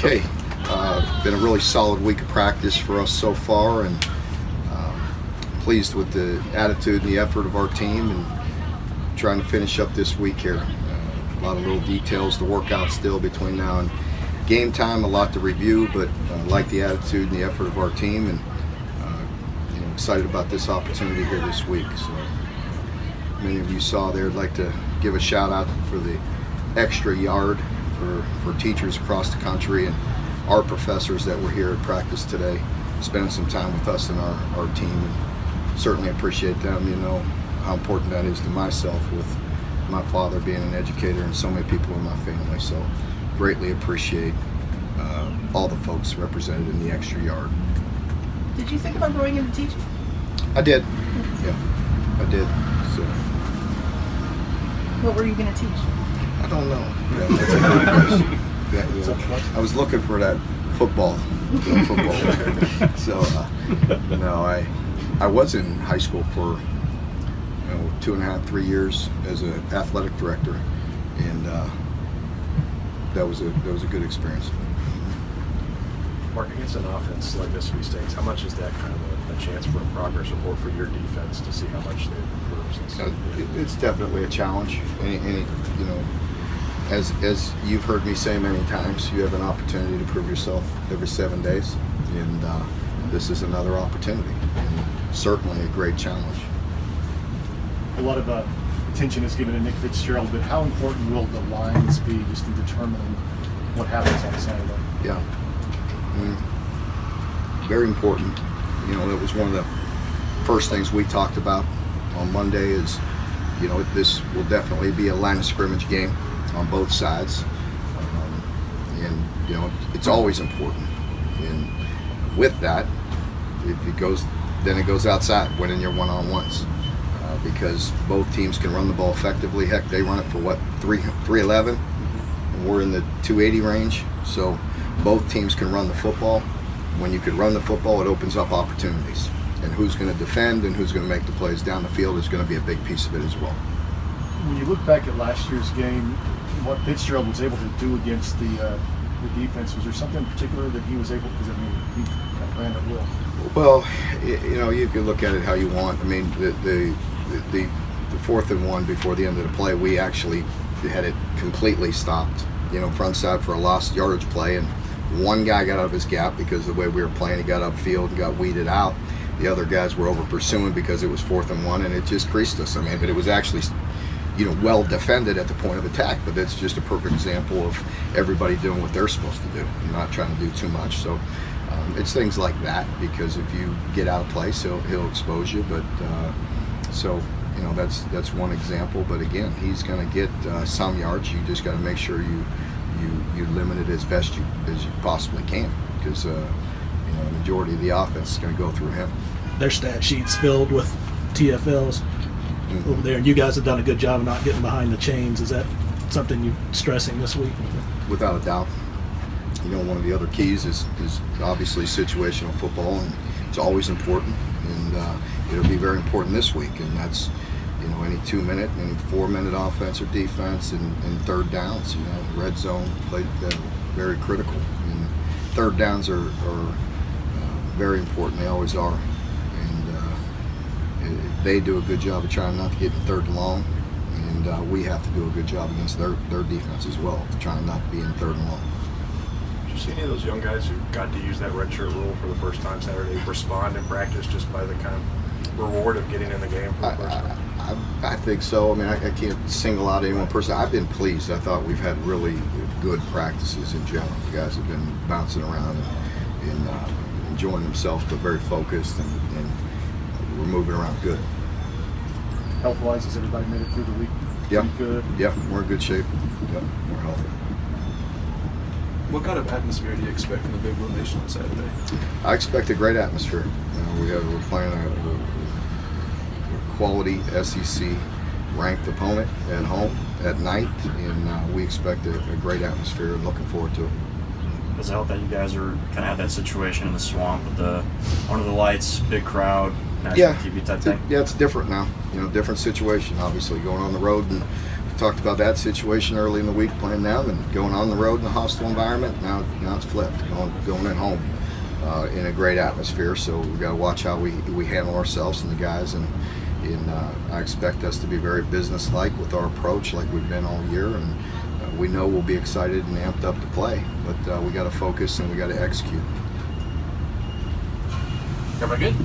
Okay, been a really solid week of practice for us so far, and pleased with the attitude and the effort of our team, and trying to finish up this week here. A lot of little details to work out still between now and game time, a lot to review, but I like the attitude and the effort of our team, and excited about this opportunity here this week. So many of you saw there, I'd like to give a shout out for the extra yard for teachers across the country and our professors that were here at practice today, spending some time with us and our team, and certainly appreciate them. You know how important that is to myself, with my father being an educator and so many people in my family. So greatly appreciate all the folks represented in the extra yard. Did you think about going into teaching? I did. Yeah, I did. So what were you going to teach? I don't know. Yeah, that's a good question. I was looking for that football. So no, I was in high school for 2.5, 3 years as an athletic director, and that was a good experience. Mark, against an offense like Mississippi State's, how much is that kind of a chance for a progress report for your defense to see how much they've improved since? It's definitely a challenge. As you've heard me say many times, you have an opportunity to prove yourself every 7 days, and this is another opportunity, and certainly a great challenge. A lot of attention is given to Nick Fitzgerald, but how important will the lines be just in determining what happens on Saturday? Yeah. Very important. That was one of the first things we talked about on Monday is, this will definitely be a line of scrimmage game on both sides. And it's always important. And with that, it goes outside, winning your one-on-ones. Because both teams can run the ball effectively. Heck, they run it for 311, and we're in the 280 range. So both teams can run the football. When you can run the football, it opens up opportunities. And who's going to defend and who's going to make the plays down the field is going to be a big piece of it as well. When you look back at last year's game, what Fitzgerald was able to do against the defense, was there something in particular that he was able, because he kind of ran at will? Well, you can look at it how you want. I mean, the 4th and 1 before the end of the play, we actually had it completely stopped, front side for a lost yardage play, and one guy got out of his gap because the way we were playing, he got upfield and got weeded out. The other guys were over pursuing because it was 4th and 1, and it just creased us. I mean, but it was actually, well defended at the point of attack, but that's just a perfect example of everybody doing what they're supposed to do and not trying to do too much. So it's things like that, because if you get out of place, he'll expose you. But that's one example. But again, he's going to get some yards. You just got to make sure you limit it as best you possibly can, because the majority of the offense is going to go through him. Their stat sheet's filled with TFLs over there, and you guys have done a good job of not getting behind the chains. Is that something you're stressing this week? Without a doubt. One of the other keys is obviously situational football, and it's always important, and it'll be very important this week, and that's any 2-minute, any 4-minute offense or defense, and third downs. Red zone played very critical, and third downs are very important. They always are, and they do a good job of trying not to get in third and long, and we have to do a good job against their defense as well, trying not to be in third and long. Did you see any of those young guys who got to use that redshirt rule for the first time Saturday respond in practice just by the kind of reward of getting in the game for the first time? I think so. I mean, I can't single out any one person. I've been pleased. I thought we've had really good practices in general. The guys have been bouncing around and enjoying themselves, but very focused, and we're moving around good. Health-wise, has everybody made it through the week? Yeah. Good. Yeah, we're in good shape. Yeah, we're healthy. What kind of atmosphere do you expect from the Big Blue Nation on Saturday? I expect a great atmosphere. We're playing a quality SEC ranked opponent at home at night, and we expect a great atmosphere, and looking forward to it. Does it help that you guys are kind of have that situation in the swamp with under the lights, big crowd, national TV type thing? Yeah, it's different now. Different situation. Obviously, going on the road and talked about that situation early in the week, playing them and going on the road in a hostile environment. Now it's flipped, going at home in a great atmosphere. So we got to watch how we handle ourselves and the guys, and I expect us to be very businesslike with our approach, like we've been all year. And we know we'll be excited and amped up to play, but we got to focus and we got to execute. Everybody good?